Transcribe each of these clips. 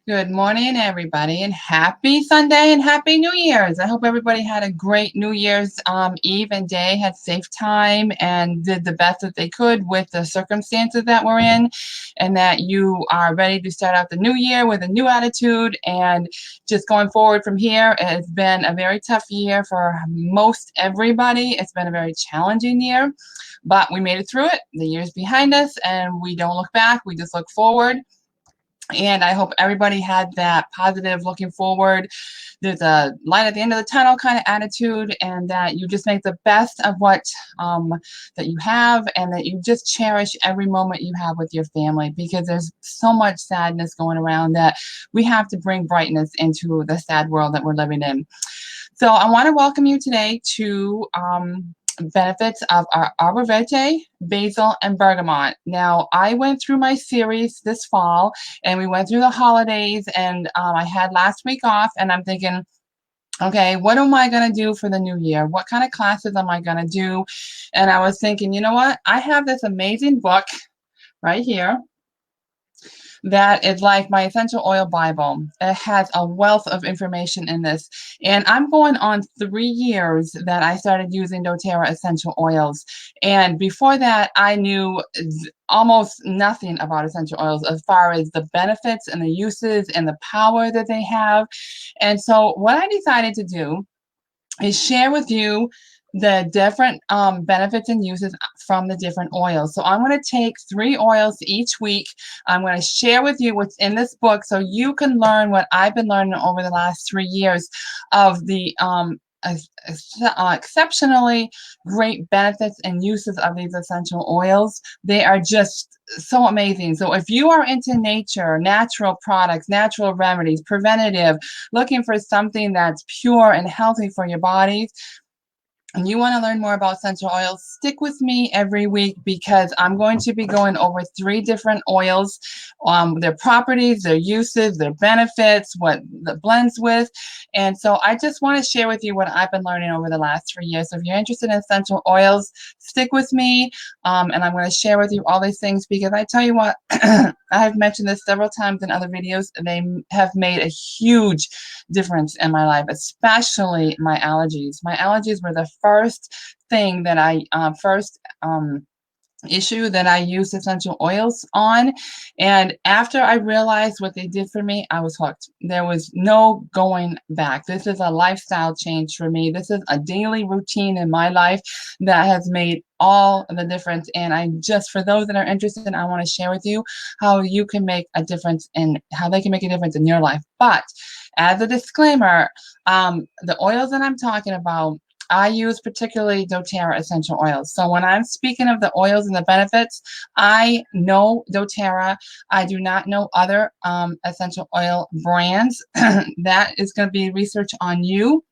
Good morning, everybody, and happy Sunday and happy New Year's. I hope everybody had a great New Year's Eve and day, had safe time, and did the best that they could with the circumstances that we're in, and that you are ready to start out the new year with a new attitude and just going forward from here. It's been a very tough year for most everybody. It's been a very challenging year, but we made it through it. The year's behind us, and we don't look back. We just look forward. And I hope everybody had that positive looking forward. There's a light at the end of the tunnel kind of attitude, and that you just make the best of what that you have, and that you just cherish every moment you have with your family, because there's so much sadness going around that we have to bring brightness into the sad world that we're living in. So I want to welcome you today to benefits of our Arborvitae, Basil, and Bergamot. Now, I went through my series this fall, and we went through the holidays, and I had last week off, and I'm thinking, okay, what am I going to do for the new year? What kind of classes am I going to do? And I was thinking, you know what? I have this amazing book right here that is like my essential oil Bible. It has a wealth of information in this. And I'm going on 3 years that I started using doTERRA essential oils. And before that, I knew almost nothing about essential oils as far as the benefits and the uses and the power that they have. And so what I decided to do is share with you the different benefits and uses from the different oils. So I'm going to take 3 oils each week. I'm going to share with you what's in this book so you can learn what I've been learning over the last 3 years of the exceptionally great benefits and uses of these essential oils. They are just so amazing. So if you are into nature, natural products, natural remedies, preventative, looking for something that's pure and healthy for your bodies, and you want to learn more about essential oils, stick with me every week, because I'm going to be going over 3 different oils, their properties, their uses, their benefits, what the blends with. And so I just want to share with you what I've been learning over the last 3 years. So if you're interested in essential oils, stick with me, and I'm going to share with you all these things, because I tell you what, I've mentioned this several times in other videos, and they have made a huge difference in my life, especially my allergies. My allergies were the first thing that I issue that I used essential oils on, and after I realized what they did for me, I was hooked. There was no going back. This is a lifestyle change for me. This is a daily routine in my life that has made all the difference. And I just, for those that are interested, I want to share with you how you can make a difference, and how they can make a difference in your life. But as a disclaimer, the oils that I'm talking about, I use particularly doTERRA essential oils. So when I'm speaking of the oils and the benefits, I know doTERRA. I do not know other essential oil brands. That is going to be research on you.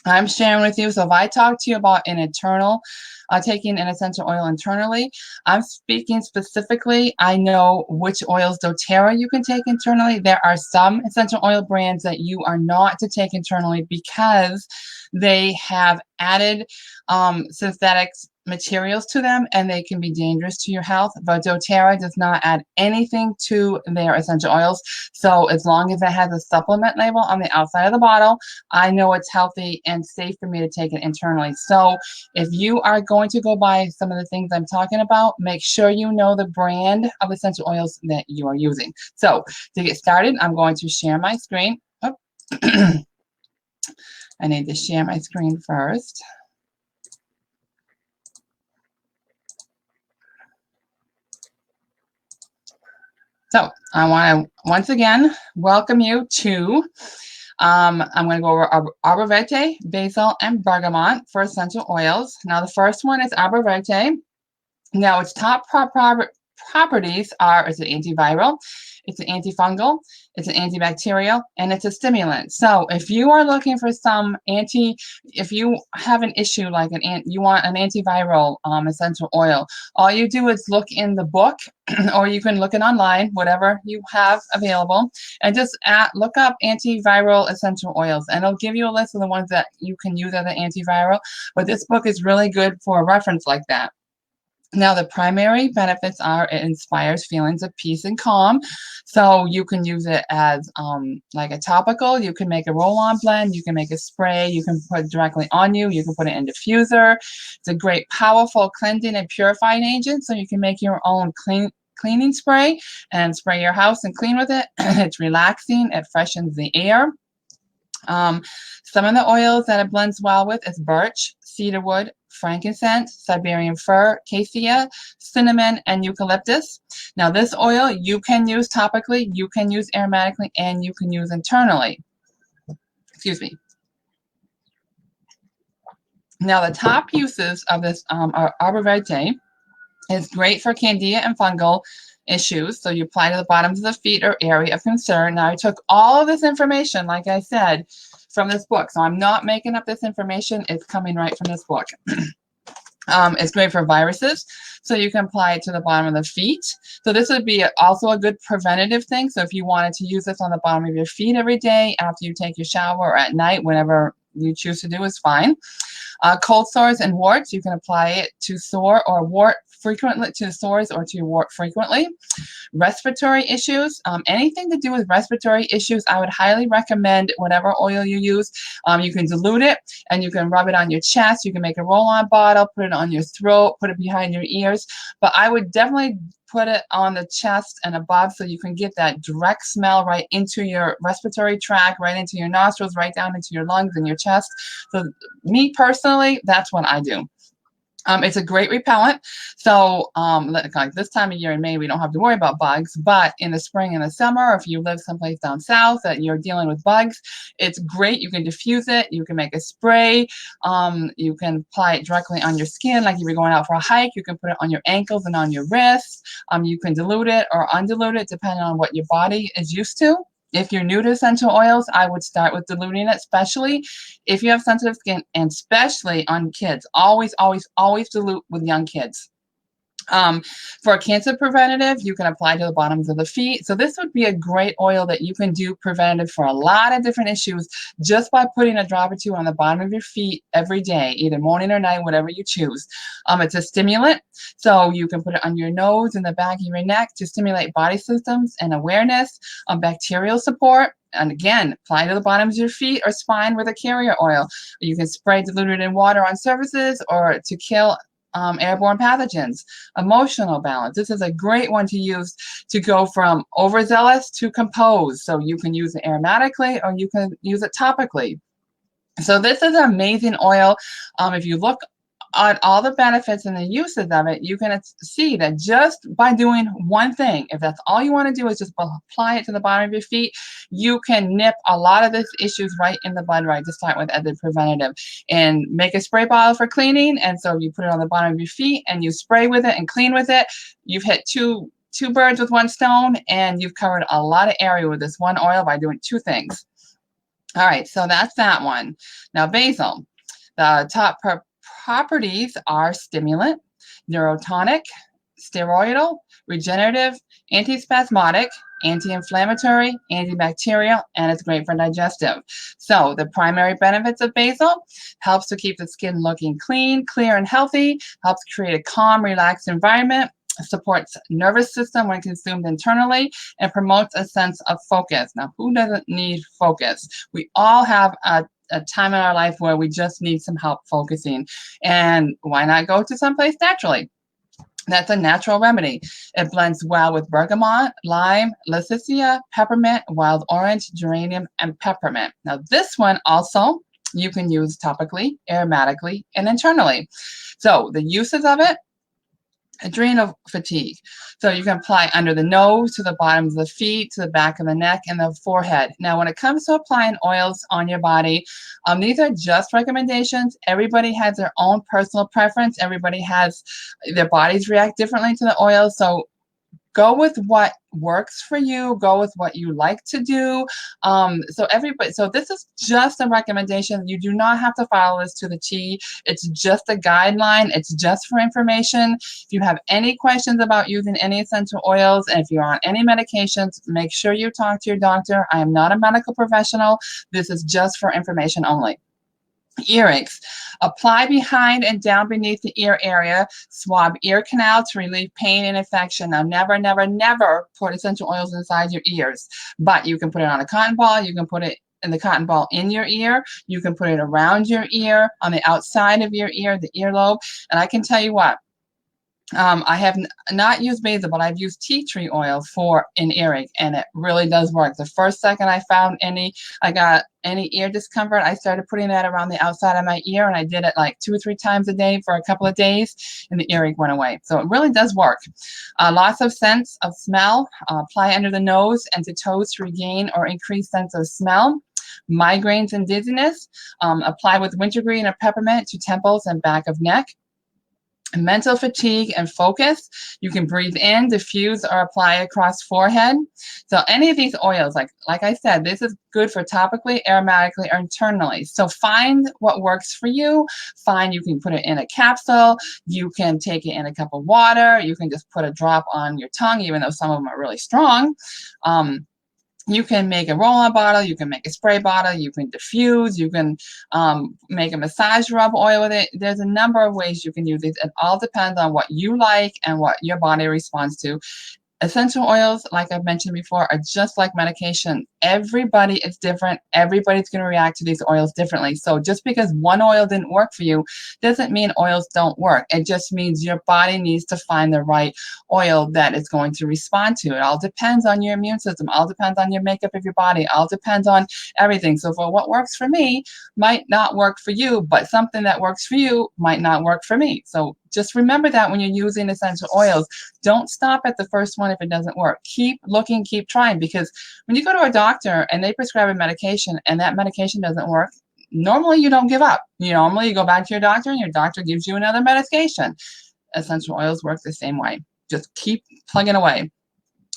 I'm sharing with you. So if I talk to you about an internal, taking an essential oil internally, I'm speaking specifically. I know which oils doTERRA you can take internally. There are some essential oil brands that you are not to take internally because they have added synthetic materials to them, and they can be dangerous to your health. But doTERRA does not add anything to their essential oils. So as long as it has a supplement label on the outside of the bottle, I know it's healthy and safe for me to take it internally. So if you are going to go buy some of the things I'm talking about, make sure you know the brand of essential oils that you are using. So to get started, I'm going to share my screen. Oh. I need to share my screen first. So I want to once again welcome you to, I'm going to go over Arborvitae, Basil, and Bergamot for essential oils. Now the first one is Arborvitae. Now its top properties are, it's an antiviral, it's an antifungal, it's an antibacterial, and it's a stimulant. So if you are looking for some if you have an issue like you want an antiviral essential oil, all you do is look in the book, or you can look it online, whatever you have available, and just look up antiviral essential oils, and it'll give you a list of the ones that you can use as an antiviral. But this book is really good for a reference like that. Now, the primary benefits are it inspires feelings of peace and calm. So you can use it as like a topical. You can make a roll-on blend. You can make a spray. You can put it directly on you. You can put it in diffuser. It's a great, powerful cleansing and purifying agent. So you can make your own cleaning spray and spray your house and clean with it. It's relaxing. It freshens the air. Some of the oils that it blends well with is birch, cedarwood, frankincense, Siberian fir, cassia, cinnamon, and eucalyptus. Now, this oil you can use topically, you can use aromatically, and you can use internally. Excuse me. Now, the top uses of this Arborvitae is great for candida and fungal issues. So you apply to the bottoms of the feet or area of concern. Now, I took all of this information, like I said, from this book. So I'm not making up this information. It's coming right from this book. It's great for viruses. So you can apply it to the bottom of the feet. So this would be also a good preventative thing. So if you wanted to use this on the bottom of your feet every day after you take your shower or at night, whenever you choose to do is fine. Cold sores and warts, you can apply it to sore or wart frequently, to sores or to wart frequently. Respiratory issues, anything to do with respiratory issues, I would highly recommend whatever oil you use. You can dilute it and you can rub it on your chest. You can make a roll-on bottle, put it on your throat, put it behind your ears. But I would definitely put it on the chest and above so you can get that direct smell right into your respiratory tract, right into your nostrils, right down into your lungs and your chest. So me personally, that's what I do. It's a great repellent. So like this time of year in May, we don't have to worry about bugs, but in the spring and the summer, if you live someplace down south that you're dealing with bugs, it's great. You can diffuse it. You can make a spray. You can apply it directly on your skin. Like if you're going out for a hike, you can put it on your ankles and on your wrists. You can dilute it or undilute it depending on what your body is used to. If you're new to essential oils, I would start with diluting it, especially if you have sensitive skin, and especially on kids. Always, always, always dilute with young kids. For a cancer preventative, you can apply to the bottoms of the feet. So this would be a great oil that you can do preventative for a lot of different issues just by putting a drop or two on the bottom of your feet every day, either morning or night, whatever you choose. It's a stimulant, so you can put it on your nose and the back of your neck to stimulate body systems and awareness, bacterial support. And again, apply to the bottoms of your feet or spine with a carrier oil. You can spray diluted in water on surfaces or to kill airborne pathogens. Emotional balance. This is a great one to use to go from overzealous to composed. So you can use it aromatically or you can use it topically. So this is an amazing oil. If you look at all the benefits and the uses of it, you can see that just by doing one thing, if that's all you want to do is just apply it to the bottom of your feet, you can nip a lot of these issues right in the bud right to start with as a preventative. And make a spray bottle for cleaning, and so you put it on the bottom of your feet and you spray with it and clean with it. You've hit two birds with one stone, and you've covered a lot of area with this one oil by doing two things. All right, so that's that one. Now, basil. The top properties are stimulant, neurotonic, steroidal, regenerative, antispasmodic, anti-inflammatory, antibacterial, and it's great for digestive. So the primary benefits of basil: helps to keep the skin looking clean, clear, and healthy, helps create a calm, relaxed environment, supports nervous system when consumed internally, and promotes a sense of focus. Now, who doesn't need focus? We all have a time in our life where we just need some help focusing. And why not go to someplace naturally? That's a natural remedy. It blends well with bergamot, lime, lysicea, peppermint, wild orange, geranium, and peppermint. Now, this one also you can use topically, aromatically, and internally. So the uses of it: adrenal fatigue. So you can apply under the nose, to the bottoms of the feet, to the back of the neck, and the forehead. Now, when it comes to applying oils on your body, these are just recommendations. Everybody has their own personal preference. Everybody has, their bodies react differently to the oil. So go with what works for you. Go with what you like to do. So this is just a recommendation. You do not have to follow this to the T. It's just a guideline. It's just for information. If you have any questions about using any essential oils, and if you're on any medications, make sure you talk to your doctor. I am not a medical professional. This is just for information only. Earaches. Apply behind and down beneath the ear area. Swab ear canal to relieve pain and infection. Now, never, never, never put essential oils inside your ears. But you can put it on a cotton ball. You can put it in the cotton ball in your ear. You can put it around your ear, on the outside of your ear, the earlobe. And I can tell you what, I have not used basil, but I've used tea tree oil for an earache, and it really does work. The first second I got any ear discomfort, I started putting that around the outside of my ear, and I did it like 2 or 3 times a day for a couple of days, and the earache went away. So it really does work. Loss of sense of smell, apply under the nose and to toes to regain or increase sense of smell. Migraines and dizziness, apply with wintergreen or peppermint to temples and back of neck. Mental fatigue and focus, you can breathe in, diffuse, or apply across forehead. So any of these oils, like I said, this is good for topically, aromatically, or internally. So find what works for you. You can put it in a capsule. You can take it in a cup of water. You can just put a drop on your tongue, even though some of them are really strong. You can make a roll-on bottle, you can make a spray bottle, you can diffuse, you can make a massage rub oil with it. There's a number of ways you can use it. It all depends on what you like and what your body responds to. Essential oils, like I've mentioned before, are just like medication. Everybody is different. Everybody's going to react to these oils differently. So just because one oil didn't work for you doesn't mean oils don't work. It just means your body needs to find the right oil that it's going to respond to. It all depends on your immune system. All depends on your makeup of your body. All depends on everything. So for what works for me might not work for you, but something that works for you might not work for me. So just remember that when you're using essential oils. Don't stop at the first one if it doesn't work. Keep looking, keep trying, because when you go to a doctor and they prescribe a medication and that medication doesn't work, normally you don't give up. Normally you go back to your doctor and your doctor gives you another medication. Essential oils work the same way. Just keep plugging away.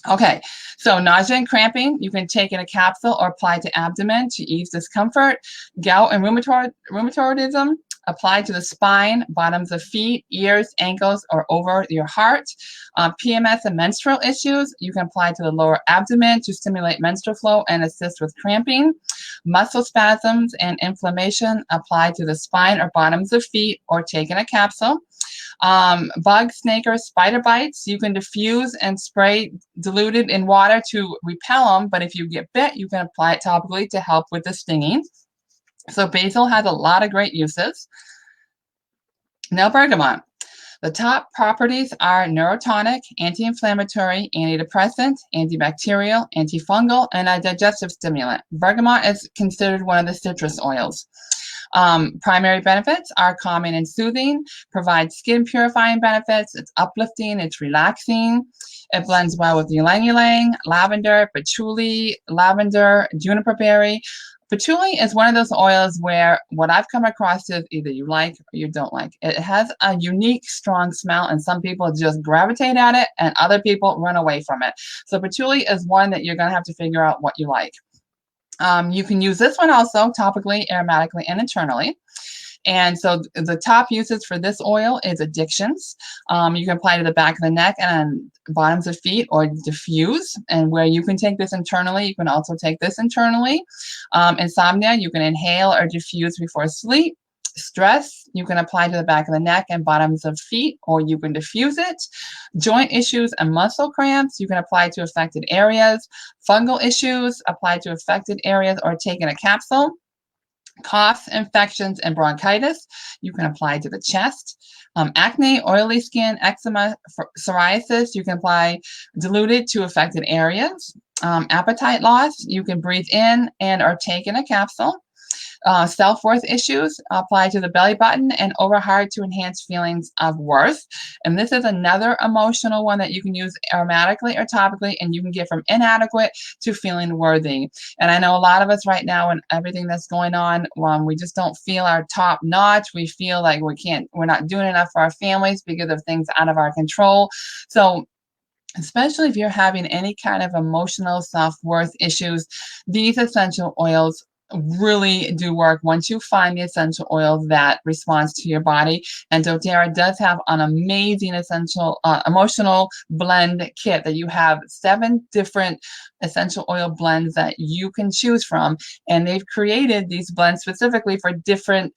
Okay, so nausea and cramping, you can take in a capsule or apply to abdomen to ease discomfort. Gout and rheumatoidism, apply to the spine, bottoms of feet, ears, ankles, or over your heart. PMS and menstrual issues, you can apply to the lower abdomen to stimulate menstrual flow and assist with cramping. Muscle spasms and inflammation, apply to the spine or bottoms of feet or take in a capsule. Bug, snake, or spider bites, you can diffuse and spray diluted in water to repel them, but if you get bit, you can apply it topically to help with the stinging. So basil has a lot of great uses. Now bergamot. The top properties are neurotonic, anti-inflammatory, antidepressant, antibacterial, antifungal, and a digestive stimulant. Bergamot is considered one of the citrus oils. Primary benefits are calming and soothing, provides skin purifying benefits, it's uplifting, it's relaxing, it blends well with ylang ylang, lavender, patchouli, lavender, juniper berry. Patchouli is one of those oils where what I've come across is either you like or you don't like. It has a unique, strong smell, and some people just gravitate at it, and other people run away from it. So patchouli is one that you're going to have to figure out what you like. You can use this one also topically, aromatically, and internally. And so the top uses for this oil is addictions. You can apply to the back of the neck and bottoms of feet or diffuse. And where you can take this internally, you can also take this internally. Insomnia, you can inhale or diffuse before sleep. Stress, you can apply to the back of the neck and bottoms of feet, or you can diffuse it. Joint issues and muscle cramps, you can apply to affected areas. Fungal issues, apply to affected areas or take in a capsule. Coughs, infections, and bronchitis, you can apply to the chest. Acne, oily skin, eczema, psoriasis, you can apply diluted to affected areas. Appetite loss, you can breathe in and or take in a capsule. Self-worth issues, apply to the belly button and over heart to enhance feelings of worth. And this is another emotional one that you can use aromatically or topically, and you can get from inadequate to feeling worthy. And I know a lot of us right now and everything that's going on, we just don't feel our top notch. We feel like we're not doing enough for our families because of things out of our control. So especially if you're having any kind of emotional self-worth issues, these essential oils really do work once you find the essential oil that responds to your body. And doTERRA does have an amazing essential emotional blend kit that you have 7 different essential oil blends that you can choose from, and they've created these blends specifically for different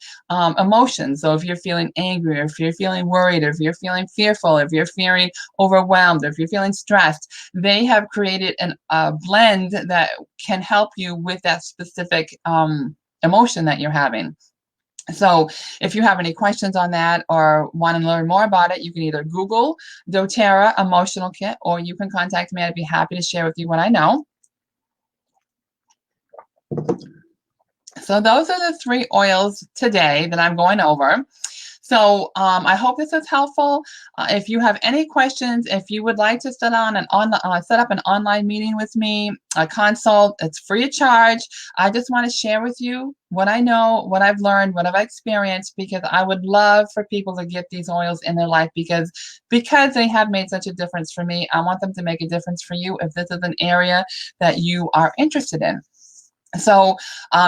emotions. So if you're feeling angry, or if you're feeling worried, or if you're feeling fearful, if you're feeling overwhelmed, or if you're feeling stressed, they have created a blend that can help you with that specific emotion that you're having. So if you have any questions on that or want to learn more about it, you can either Google doTERRA Emotional Kit, or you can contact me. I'd be happy to share with you what I know. So those are the 3 oils today that I'm going over. So I hope this is helpful. If you have any questions, if you would like to set up an online meeting with me, a consult, it's free of charge. I just want to share with you what I know, what I've learned, what I've experienced, because I would love for people to get these oils in their life because they have made such a difference for me. I want them to make a difference for you if this is an area that you are interested in. So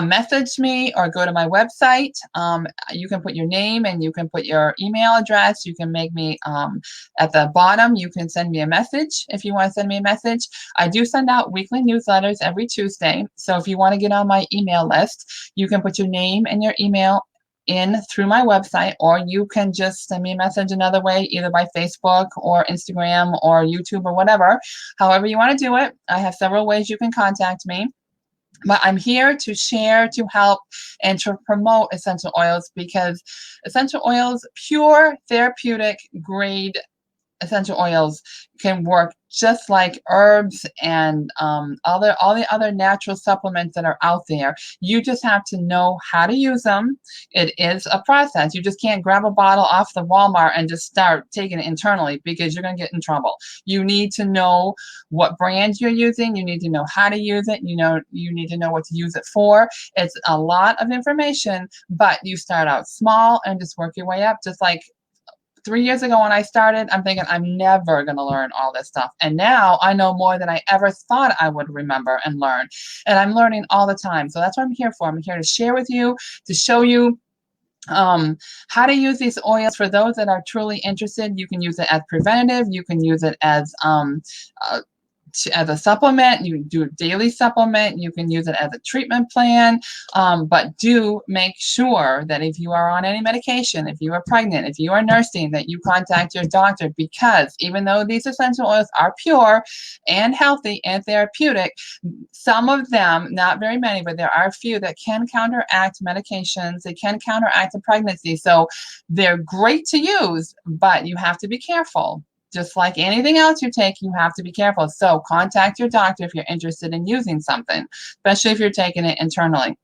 message me or go to my website. You can put your name and you can put your email address. You can make me at the bottom. You can send me a message if you want to send me a message. I do send out weekly newsletters every Tuesday. So if you want to get on my email list, you can put your name and your email in through my website, or you can just send me a message another way, either by Facebook or Instagram or YouTube or whatever. However you want to do it. I have several ways you can contact me. But I'm here to share, to help, and to promote essential oils, because essential oils, pure therapeutic grade essential oils, can work just like herbs and all the other natural supplements that are out there. You just have to know how to use them. It is a process. You just can't grab a bottle off the Walmart and just start taking it internally, because you're going to get in trouble. You need to know what brands you're using. You need to know how to use it. You need to know what to use it for. It's a lot of information, but you start out small and just work your way up. Just like 3 years ago when I started, I'm thinking I'm never going to learn all this stuff. And now I know more than I ever thought I would remember and learn. And I'm learning all the time. So that's what I'm here for. I'm here to share with you, to show you how to use these oils. For those that are truly interested, you can use it as preventative. You can use it as a supplement. You can do a daily supplement. You can use it as a treatment plan. But do make sure that if you are on any medication, if you are pregnant, if you are nursing, that you contact your doctor, because even though these essential oils are pure and healthy and therapeutic, some of them, not very many, but there are a few that can counteract medications. They can counteract a pregnancy. So they're great to use, but you have to be careful. Just like anything else you take, you have to be careful. So contact your doctor if you're interested in using something, especially if you're taking it internally.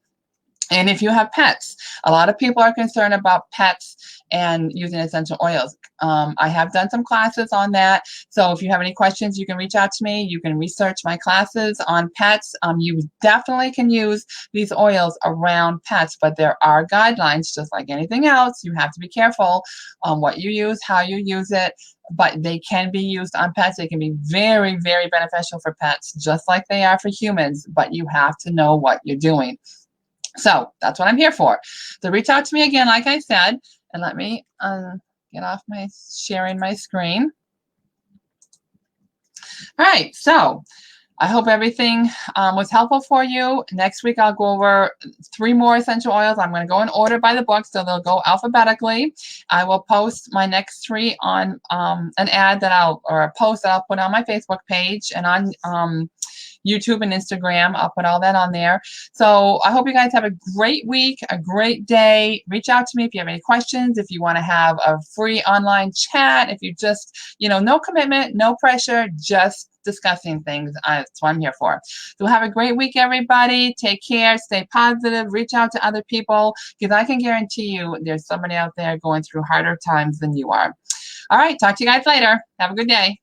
And if you have pets, a lot of people are concerned about pets and using essential oils. I have done some classes on that. So if you have any questions, you can reach out to me. You can research my classes on pets. You definitely can use these oils around pets, but there are guidelines, just like anything else. You have to be careful on what you use, how you use it, but they can be used on pets. They can be very, very beneficial for pets, just like they are for humans, but you have to know what you're doing. So that's what I'm here for. So reach out to me again, like I said, and let me get off my sharing my screen. All right, so I hope everything was helpful for you. Next week, I'll go over 3 more essential oils. I'm going to go in order by the book, so they'll go alphabetically. I will post my next 3 on an ad or a post that I'll put on my Facebook page and on YouTube and Instagram. I'll put all that on there. So I hope you guys have a great week, a great day. Reach out to me if you have any questions, if you want to have a free online chat, if you just, no commitment, no pressure, just discussing things. That's what I'm here for. So have a great week, everybody. Take care, stay positive, reach out to other people, because I can guarantee you there's somebody out there going through harder times than you are. All right, talk to you guys later. Have a good day.